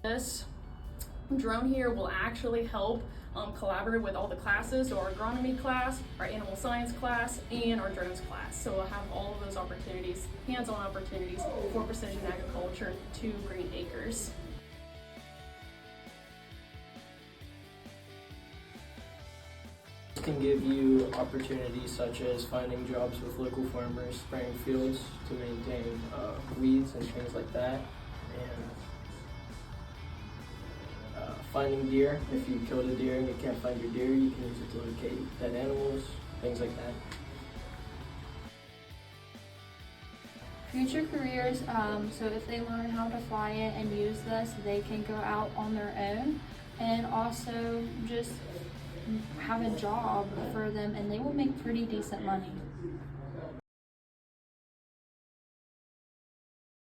This drone here will actually help collaborate with all the classes, so our agronomy class, our animal science class, and our drones class. So we'll have all of those opportunities, hands-on opportunities for precision agriculture to green acres. This can give you opportunities such as finding jobs with local farmers, spraying fields to maintain weeds and things like that, and finding deer. If you killed a deer and you can't find your deer, you can use it to locate dead animals, things like that. Future careers, so if they learn how to fly it and use this, they can go out on their own and also just have a job for them, and they will make pretty decent money.